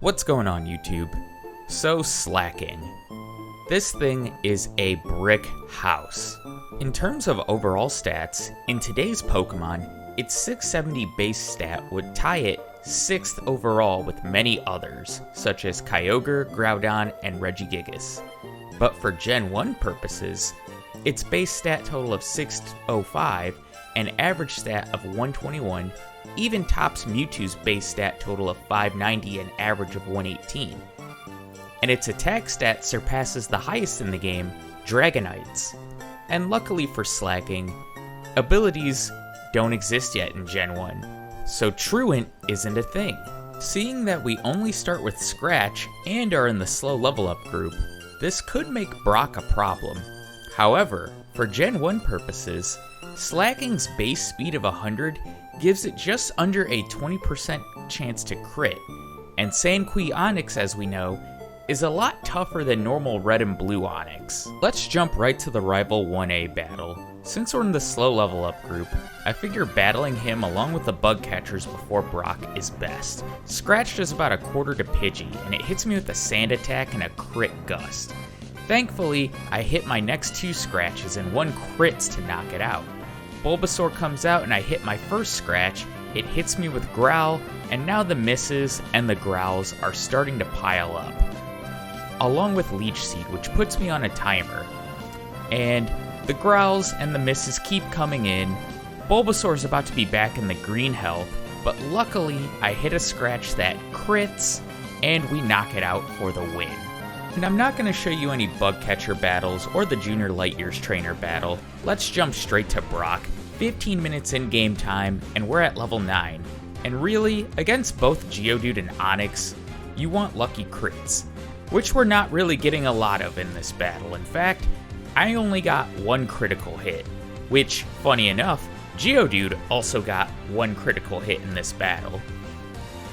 What's going on, YouTube? So, Slaking. This thing is a brick house. In terms of overall stats, in today's Pokemon, its 670 base stat would tie it 6th overall with many others, such as Kyogre, Groudon, and Regigigas. But for Gen 1 purposes, its base stat total of 605 and average stat of 121 even tops Mewtwo's base stat total of 590 and average of 118. And its attack stat surpasses the highest in the game, Dragonite's. And luckily for Slaking, abilities don't exist yet in Gen 1, so Truant isn't a thing. Seeing that we only start with Scratch and are in the slow level up group, this could make Brock a problem. However, for Gen 1 purposes, Slaking's base speed of 100 gives it just under a 20% chance to crit, and Sanqui Onix, as we know, is a lot tougher than normal red and blue Onix. Let's jump right to the rival 1A battle. Since we're in the slow level up group, I figure battling him along with the bug catchers before Brock is best. Scratch does about a quarter to Pidgey, and it hits me with a sand attack and a crit gust. Thankfully, I hit my next 2 scratches and 1 crits to knock it out. Bulbasaur comes out and I hit my first scratch, it hits me with Growl, and now the misses and the growls are starting to pile up. Along with Leech Seed, which puts me on a timer. And the growls and the misses keep coming in. Bulbasaur's about to be back in the green health, but luckily I hit a scratch that crits, and we knock it out for the win. And I'm not going to show you any bug catcher battles or the Junior Light Years trainer battle. Let's jump straight to Brock. 15 minutes in game time, and we're at level 9. And really, against both Geodude and Onix, you want lucky crits, which we're not really getting a lot of in this battle. In fact, I only got 1 critical hit, which, funny enough, Geodude also got 1 critical hit in this battle.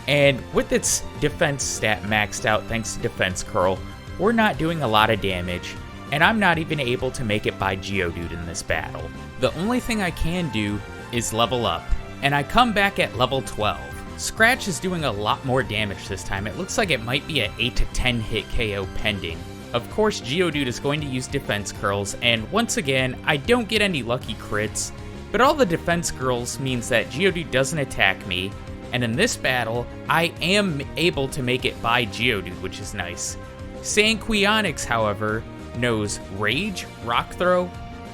And with its defense stat maxed out thanks to Defense Curl, we're not doing a lot of damage, and I'm not even able to make it by Geodude in this battle. The only thing I can do is level up, and I come back at level 12. Scratch is doing a lot more damage this time. It looks like it might be an 8 to 10 hit KO pending. Of course, Geodude is going to use Defense Curls, and once again, I don't get any lucky crits, but all the Defense Curls means that Geodude doesn't attack me, and in this battle, I am able to make it by Geodude, which is nice. Sanqui Onix, however, knows Rage, Rock Throw,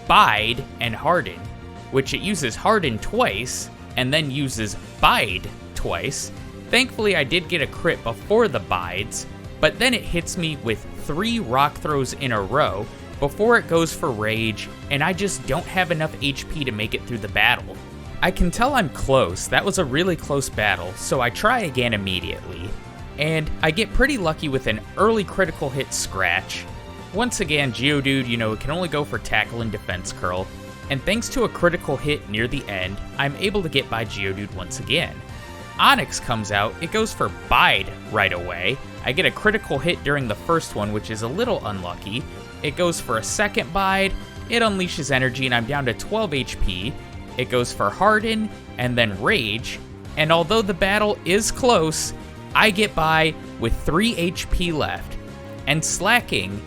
Bide, and Harden, which it uses Harden twice, and then uses Bide twice. Thankfully, I did get a crit before the Bides, but then it hits me with 3 Rock Throws in a row before it goes for Rage, and I just don't have enough HP to make it through the battle. I can tell I'm close. That was a really close battle, so I try again immediately. And I get pretty lucky with an early critical hit scratch. Once again, Geodude, it can only go for Tackle and Defense Curl, and thanks to a critical hit near the end, I'm able to get by Geodude once again. Onix comes out, it goes for Bide right away. I get a critical hit during the first one, which is a little unlucky. It goes for a second Bide, it unleashes energy, and I'm down to 12 HP. It goes for Harden, and then Rage, and although the battle is close, I get by with 3 HP left, and Slaking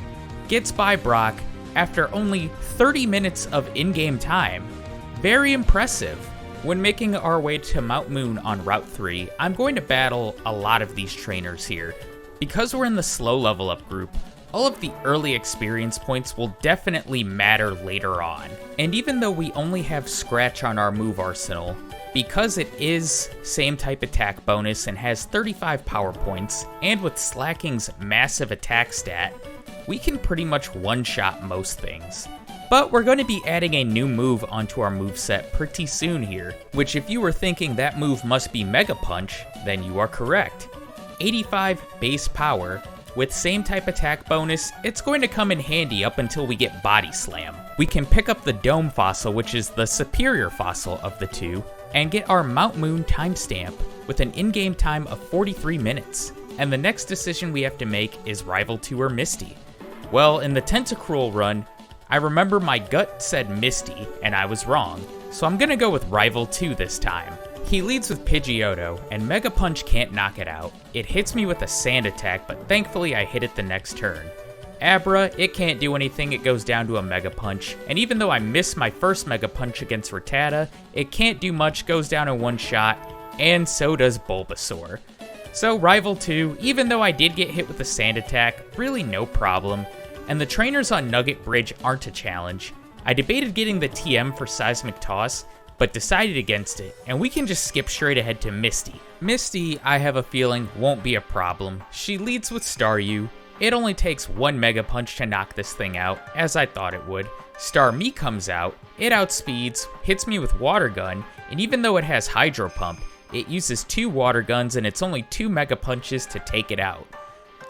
gets by Brock after only 30 minutes of in-game time. Very impressive. When making our way to Mount Moon on Route 3, I'm going to battle a lot of these trainers here. Because we're in the slow level up group, all of the early experience points will definitely matter later on. And even though we only have Scratch on our move arsenal, because it is same type attack bonus and has 35 power points, and with Slaking's massive attack stat, we can pretty much one-shot most things. But we're going to be adding a new move onto our moveset pretty soon here, which if you were thinking that move must be Mega Punch, then you are correct. 85 base power, with same type attack bonus, it's going to come in handy up until we get Body Slam. We can pick up the Dome Fossil, which is the superior fossil of the two, and get our Mount Moon timestamp with an in-game time of 43 minutes. And the next decision we have to make is Rival 2 or Misty. Well, in the Tentacruel run, I remember my gut said Misty, and I was wrong, so I'm gonna go with Rival 2 this time. He leads with Pidgeotto, and Mega Punch can't knock it out. It hits me with a sand attack, but thankfully I hit it the next turn. Abra, it can't do anything, it goes down to a Mega Punch, and even though I missed my first Mega Punch against Rattata, it can't do much, goes down in one shot, and so does Bulbasaur. So Rival 2, even though I did get hit with a sand attack, really no problem, and the trainers on Nugget Bridge aren't a challenge. I debated getting the TM for Seismic Toss, but decided against it, and we can just skip straight ahead to Misty. Misty, I have a feeling, won't be a problem. She leads with Staryu. It only takes one Mega Punch to knock this thing out, as I thought it would. Starmie comes out, it outspeeds, hits me with Water Gun, and even though it has Hydro Pump, it uses 2 Water Guns and it's only 2 Mega Punches to take it out.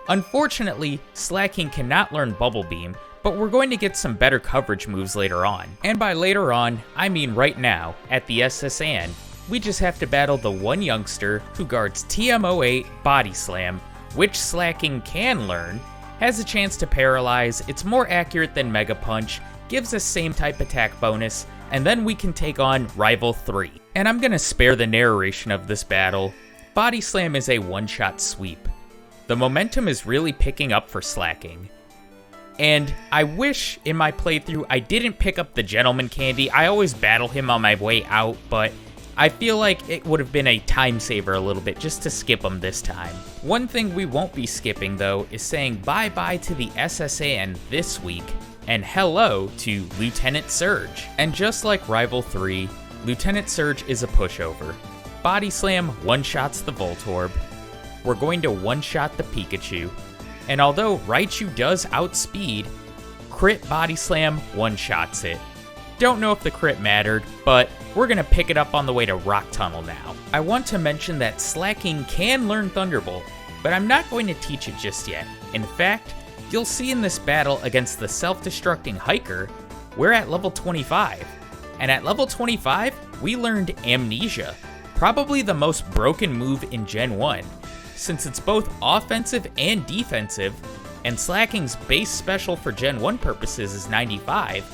Unfortunately, Slaking cannot learn Bubble Beam, but we're going to get some better coverage moves later on. And by later on, I mean right now, at the SSN. We just have to battle the one youngster who guards TM08 Body Slam, which Slaking can learn, has a chance to paralyze, it's more accurate than Mega Punch, gives us same type attack bonus, and then we can take on Rival 3. And I'm gonna spare the narration of this battle. Body Slam is a one-shot sweep. The momentum is really picking up for Slaking. And I wish in my playthrough I didn't pick up the Gentleman Candy. I always battle him on my way out, but I feel like it would have been a time saver a little bit just to skip him this time. One thing we won't be skipping though is saying bye-bye to the SSN this week and hello to Lieutenant Surge. And just like Rival 3, Lieutenant Surge is a pushover. Body Slam one-shots the Voltorb. We're going to one-shot the Pikachu. And although Raichu does outspeed, Crit Body Slam one-shots it. Don't know if the crit mattered, but we're gonna pick it up on the way to Rock Tunnel now. I want to mention that Slaking can learn Thunderbolt, but I'm not going to teach it just yet. In fact, you'll see in this battle against the self-destructing Hiker, we're at level 25. And at level 25, we learned Amnesia, probably the most broken move in Gen 1, since it's both offensive and defensive, and Slaking's base special for Gen 1 purposes is 95,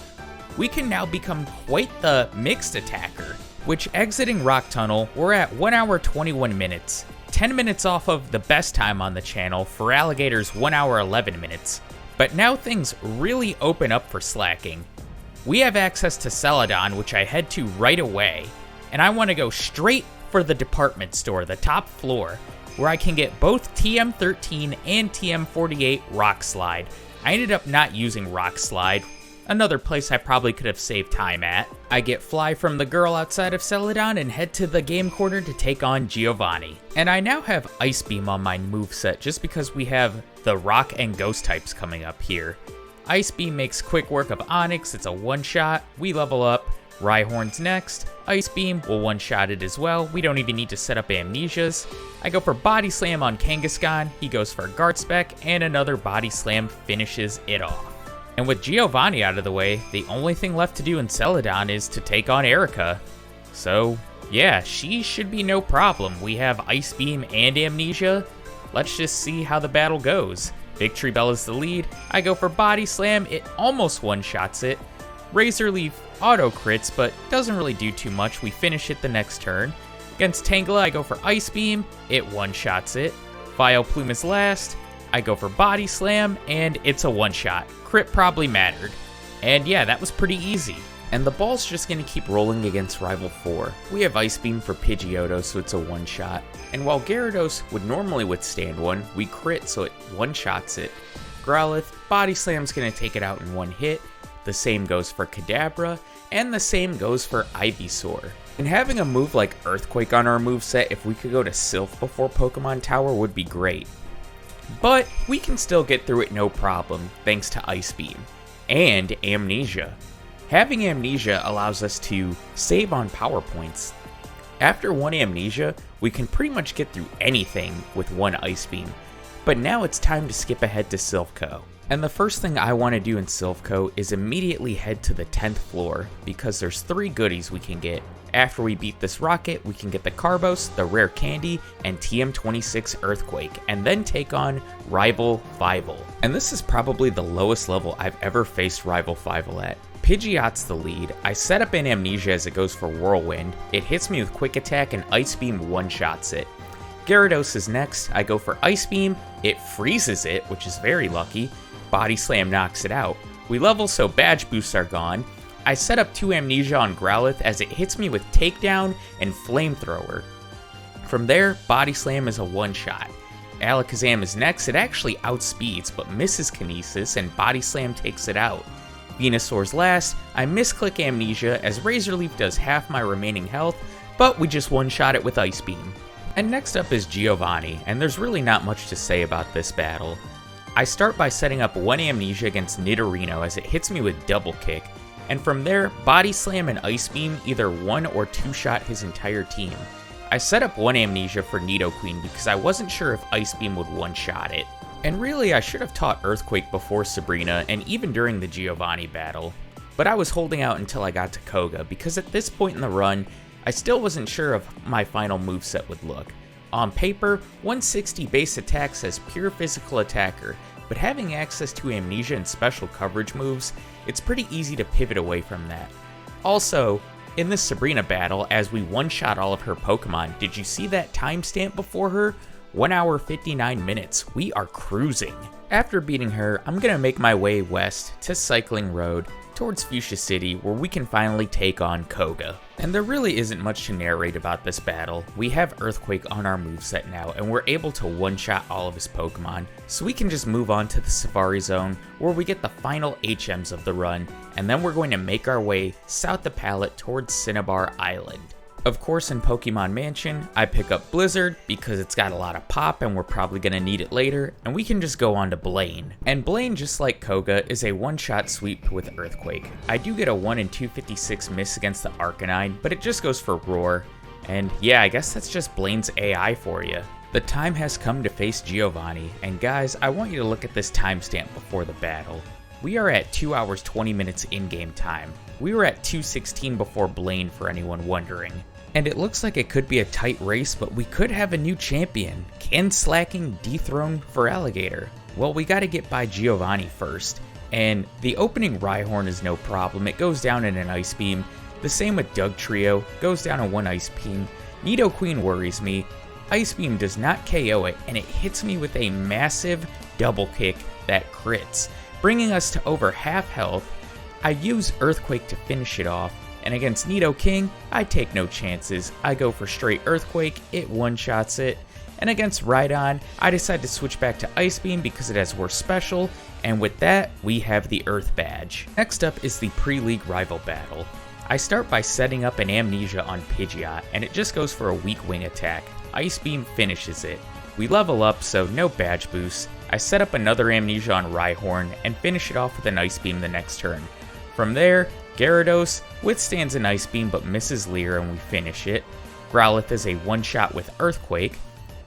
we can now become quite the mixed attacker, which exiting Rock Tunnel, we're at 1 hour 21 minutes, 10 minutes off of the best time on the channel for Alligator's 1 hour 11 minutes. But now things really open up for Slaking. We have access to Celadon, which I head to right away, and I want to go straight for the department store, the top floor, where I can get both TM13 and TM48 Rock Slide. I ended up not using Rock Slide, another place I probably could have saved time at. I get Fly from the girl outside of Celadon and head to the game corner to take on Giovanni. And I now have Ice Beam on my moveset just because we have the Rock and Ghost types coming up here. Ice Beam makes quick work of Onix, it's a one-shot, we level up. Rhyhorn's next, Ice Beam will one-shot it as well, we don't even need to set up Amnesias. I go for Body Slam on Kangaskhan, he goes for Guard Spec, and another Body Slam finishes it off. And with Giovanni out of the way, the only thing left to do in Celadon is to take on Erica. So, yeah, she should be no problem. We have Ice Beam and Amnesia. Let's just see how the battle goes. Victory Bell is the lead. I go for Body Slam, it almost one-shots it. Razor Leaf auto crits, but doesn't really do too much. We finish it the next turn. Against Tangela, I go for Ice Beam, it one-shots it. Vileplume is last. I go for Body Slam, and it's a one-shot. Crit probably mattered. And yeah, that was pretty easy. And the ball's just gonna keep rolling against Rival 4. We have Ice Beam for Pidgeotto, so it's a one-shot. And while Gyarados would normally withstand one, we crit, so it one-shots it. Growlithe, Body Slam's gonna take it out in one hit. The same goes for Kadabra, and the same goes for Ivysaur. And having a move like Earthquake on our moveset, if we could go to Silph before Pokemon Tower, would be great. But we can still get through it no problem, thanks to Ice Beam. And Amnesia. Having Amnesia allows us to save on power points. After one Amnesia, we can pretty much get through anything with one Ice Beam. But now it's time to skip ahead to Silph Co. And the first thing I want to do in Silph Co is immediately head to the 10th floor, because there's 3 goodies we can get. After we beat this rocket, we can get the Carbos, the Rare Candy, and TM26 Earthquake, and then take on Rival Fivel. And this is probably the lowest level I've ever faced Rival Fivel at. Pidgeot's the lead. I set up an Amnesia as it goes for Whirlwind. It hits me with Quick Attack and Ice Beam one-shots it. Gyarados is next. I go for Ice Beam. It freezes it, which is very lucky. Body Slam knocks it out. We level so badge boosts are gone. I set up 2 Amnesia on Growlithe as it hits me with Takedown and Flamethrower. From there, Body Slam is a one-shot. Alakazam is next. It actually outspeeds but misses Kinesis and Body Slam takes it out. Venusaur's last. I misclick Amnesia as Razor Leaf does half my remaining health, but we just one-shot it with Ice Beam. And next up is Giovanni, and there's really not much to say about this battle. I start by setting up 1 Amnesia against Nidorino as it hits me with Double Kick, and from there, Body Slam and Ice Beam either 1 or 2-shot his entire team. I set up 1 Amnesia for Nidoqueen because I wasn't sure if Ice Beam would one-shot it. And really, I should have taught Earthquake before Sabrina and even during the Giovanni battle. But I was holding out until I got to Koga because at this point in the run, I still wasn't sure of my final moveset would look. On paper, 160 base attack says pure physical attacker, but having access to Amnesia and special coverage moves, it's pretty easy to pivot away from that. Also, in this Sabrina battle, as we one-shot all of her Pokemon, did you see that timestamp before her? 1 hour 59 minutes. We are cruising. After beating her, I'm gonna make my way west to Cycling Road towards Fuchsia City where we can finally take on Koga. And there really isn't much to narrate about this battle. We have Earthquake on our moveset now and we're able to one-shot all of his Pokemon, so we can just move on to the Safari Zone where we get the final HMs of the run, and then we're going to make our way south the palette towards Cinnabar Island. Of course, in Pokemon Mansion, I pick up Blizzard because it's got a lot of pop and we're probably going to need it later, and we can just go on to Blaine. And Blaine, just like Koga, is a one-shot sweep with Earthquake. I do get a 1 in 256 miss against the Arcanine, but it just goes for Roar. And yeah, I guess that's just Blaine's AI for you. The time has come to face Giovanni, and guys, I want you to look at this timestamp before the battle. We are at 2 hours 20 minutes in-game time. We were at 2:16 before Blaine, for anyone wondering. And it looks like it could be a tight race, but we could have a new champion. Can Slaking dethrone Feraligatr? Well, we gotta get by Giovanni first. And the opening Rhyhorn is no problem, it goes down in an Ice Beam. The same with Dugtrio, goes down in 1 Ice Beam. Nidoqueen worries me. Ice Beam does not KO it, and it hits me with a massive double kick that crits, bringing us to over half health. I use Earthquake to finish it off, and against Nidoking, I take no chances. I go for straight Earthquake, it one-shots it, and against Rhydon, I decide to switch back to Ice Beam because it has worse special, and with that, we have the Earth Badge. Next up is the pre-league rival battle. I start by setting up an Amnesia on Pidgeot, and it just goes for a weak wing attack. Ice Beam finishes it. We level up, so no badge boosts. I set up another Amnesia on Rhyhorn, and finish it off with an Ice Beam the next turn. From there, Gyarados withstands an Ice Beam but misses Leer and we finish it. Growlithe is a one-shot with Earthquake.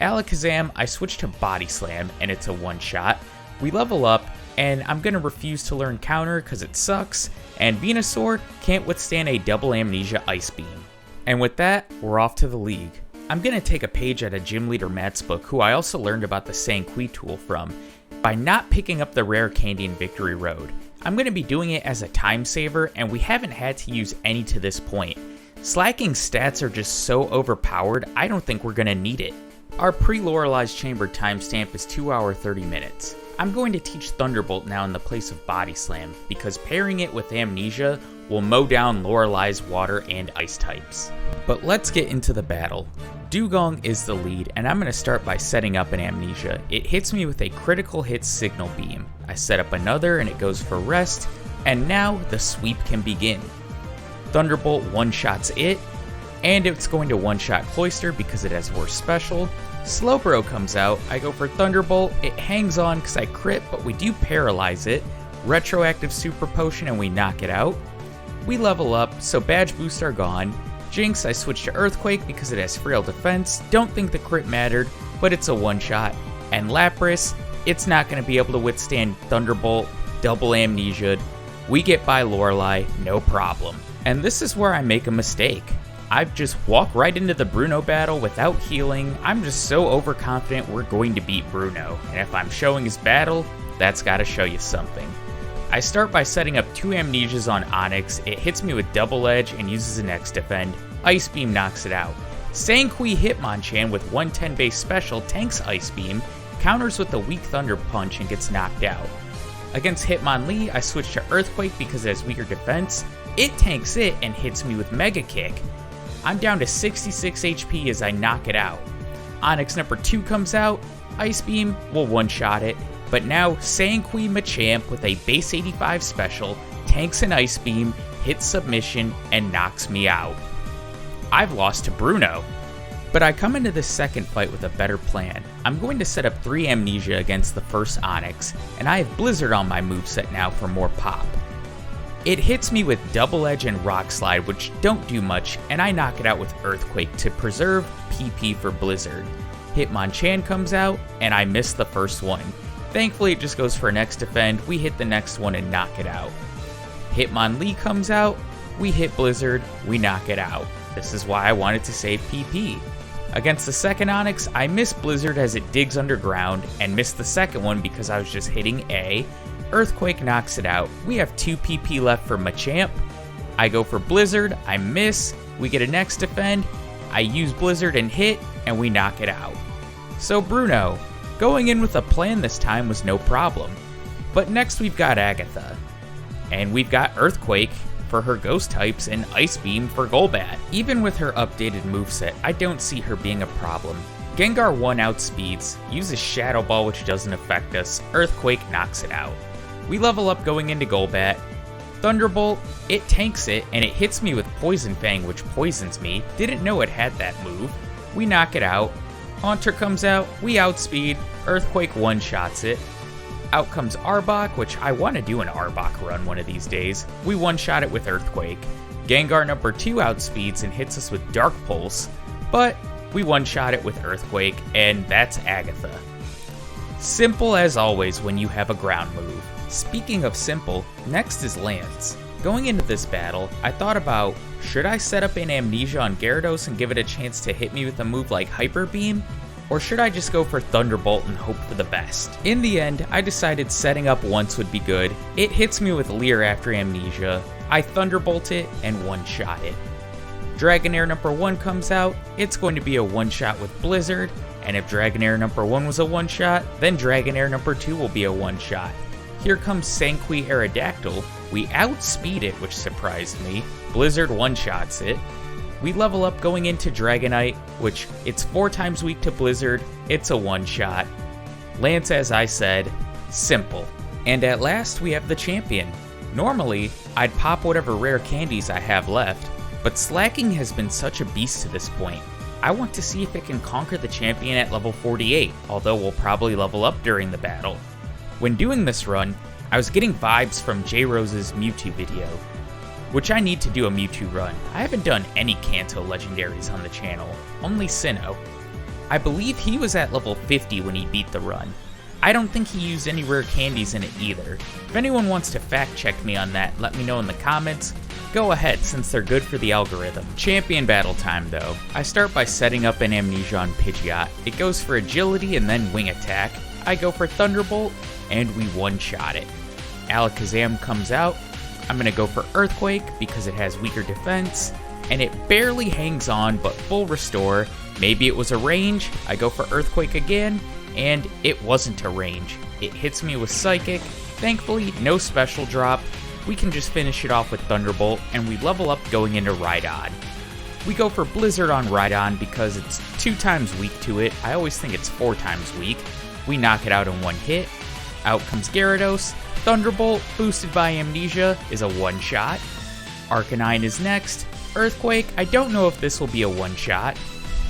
Alakazam, I switch to Body Slam and it's a one-shot. We level up and I'm going to refuse to learn Counter because it sucks, and Venusaur can't withstand a double Amnesia Ice Beam. And with that, we're off to the league. I'm going to take a page out of Gym Leader Matt's book, who I also learned about the Sanqui tool from, by not picking up the rare candy in Victory Road. I'm going to be doing it as a time saver, and we haven't had to use any to this point. Slaking's stats are just so overpowered, I don't think we're going to need it. Our pre-Lorelai's Chamber timestamp is 2 hours 30 minutes. I'm going to teach Thunderbolt now in the place of Body Slam, because pairing it with Amnesia will mow down Lorelai's water and ice types. But let's get into the battle. Dewgong is the lead, and I'm going to start by setting up an Amnesia. It hits me with a critical hit Signal Beam. I set up another and it goes for Rest, and now the sweep can begin. Thunderbolt one-shots it, and it's going to one-shot Cloyster because it has worse special. Slowbro comes out, I go for Thunderbolt, it hangs on because I crit, but we do paralyze it. Retroactive Super Potion and we knock it out. We level up, so badge boosts are gone. Jinx, I switch to Earthquake because it has frail defense. Don't think the crit mattered, but it's a one-shot. And Lapras, it's not going to be able to withstand Thunderbolt, double Amnesia. We get by Lorelai, no problem. And this is where I make a mistake. I just walk right into the Bruno battle without healing. I'm just so overconfident we're going to beat Bruno. And if I'm showing his battle, that's got to show you something. I start by setting up 2 Amnesias on Onix. It hits me with Double Edge and uses an X defend. Ice Beam knocks it out. Sanqui Hitmonchan with 110 base special tanks Ice Beam, counters with a weak Thunder Punch and gets knocked out. Against Hitmonlee, I switch to Earthquake because it has weaker defense. It tanks it and hits me with Mega Kick. I'm down to 66 HP as I knock it out. Onix number 2 comes out. Ice Beam will one-shot it, but now Sanqui Machamp with a base 85 special tanks an Ice Beam, hits submission, and knocks me out. I've lost to Bruno. But I come into this second fight with a better plan. I'm going to set up 3 Amnesia against the first Onix, and I have Blizzard on my moveset now for more pop. It hits me with Double Edge and Rock Slide, which don't do much, and I knock it out with Earthquake to preserve PP for Blizzard. Hitmonchan comes out, and I miss the first one. Thankfully, it just goes for an X defend, we hit the next one and knock it out. Hitmonlee comes out, we hit Blizzard, we knock it out. This is why I wanted to save PP. Against the second Onix, I miss Blizzard as it digs underground, and missed the second one because I was just hitting A. Earthquake knocks it out. We have 2 PP left for Machamp. I go for Blizzard, I miss, we get an X defend, I use Blizzard and hit, and we knock it out. So Bruno, going in with a plan this time was no problem. But next we've got Agatha. And we've got Earthquake for her ghost types and Ice Beam for Golbat. Even with her updated moveset, I don't see her being a problem. Gengar 1 outspeeds, uses Shadow Ball which doesn't affect us, Earthquake knocks it out. We level up going into Golbat. Thunderbolt, it tanks it and it hits me with Poison Fang which poisons me, didn't know it had that move. We knock it out. Haunter comes out, we outspeed, Earthquake one-shots it. Out comes Arbok, which I want to do an Arbok run one of these days. We one-shot it with Earthquake. Gengar number 2 outspeeds and hits us with Dark Pulse, but we one-shot it with Earthquake, and that's Agatha. Simple as always when you have a ground move. Speaking of simple, next is Lance. Going into this battle, I thought about, should I set up an Amnesia on Gyarados and give it a chance to hit me with a move like Hyper Beam? Or should I just go for Thunderbolt and hope for the best? In the end, I decided setting up once would be good. It hits me with Leer after Amnesia. I Thunderbolt it and one-shot it. Dragonair number 1 comes out. It's going to be a one-shot with Blizzard. And if Dragonair number 1 was a one-shot, then Dragonair number 2 will be a one-shot. Here comes Sanqui Aerodactyl. We outspeed it, which surprised me. Blizzard one-shots it. We level up going into Dragonite, which it's 4 times weak to Blizzard, it's a one-shot. Lance, as I said, simple. And at last we have the champion. Normally, I'd pop whatever rare candies I have left, but Slaking has been such a beast to this point. I want to see if it can conquer the champion at level 48, although we'll probably level up during the battle. When doing this run, I was getting vibes from J-Rose's Mewtwo video, which I need to do a Mewtwo run. I haven't done any Kanto legendaries on the channel, only Sinnoh. I believe he was at level 50 when he beat the run. I don't think he used any rare candies in it either. If anyone wants to fact check me on that, let me know in the comments. Go ahead, since they're good for the algorithm. Champion battle time though. I start by setting up an Amnesia on Pidgeot. It goes for agility and then wing attack. I go for Thunderbolt, and we one-shot it. Alakazam comes out. I'm going to go for Earthquake because it has weaker defense, and it barely hangs on, but full restore. Maybe it was a range. I go for Earthquake again, and it wasn't a range. It hits me with Psychic. Thankfully, no special drop. We can just finish it off with Thunderbolt, and we level up going into Rhydon. We go for Blizzard on Rhydon because it's 2 times weak to it. I always think it's 4 times weak. We knock it out in 1 hit. Out comes Gyarados. Thunderbolt, boosted by Amnesia, is a one-shot. Arcanine is next. Earthquake, I don't know if this will be a one-shot,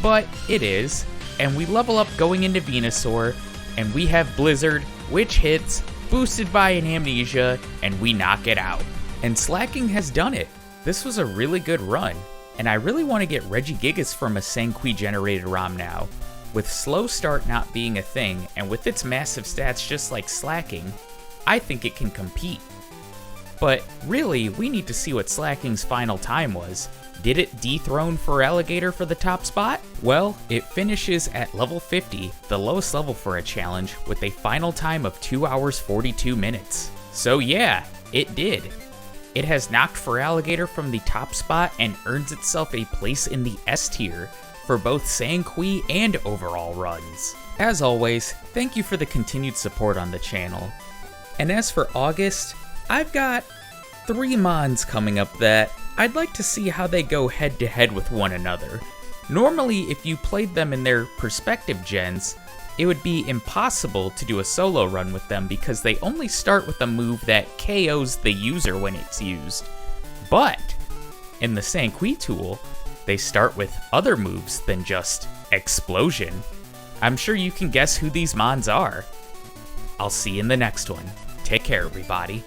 but it is. And we level up going into Venusaur, and we have Blizzard, which hits, boosted by an Amnesia, and we knock it out. And Slaking has done it. This was a really good run, and I really want to get Regigigas from a Sanqui generated ROM now. With slow start not being a thing, and with its massive stats just like Slaking, I think it can compete. But really, we need to see what Slaking's final time was. Did it dethrone Feraligatr for the top spot? Well, it finishes at level 50, the lowest level for a challenge, with a final time of 2 hours 42 minutes. So yeah, it did. It has knocked Feraligatr from the top spot and earns itself a place in the S tier for both Sanqui and overall runs. As always, thank you for the continued support on the channel. And as for August, I've got 3 mons coming up that I'd like to see how they go head to head with one another. Normally, if you played them in their respective gens, it would be impossible to do a solo run with them because they only start with a move that KOs the user when it's used. But in the Sanqui tool, they start with other moves than just Explosion. I'm sure you can guess who these mons are. I'll see you in the next one. Take care, everybody.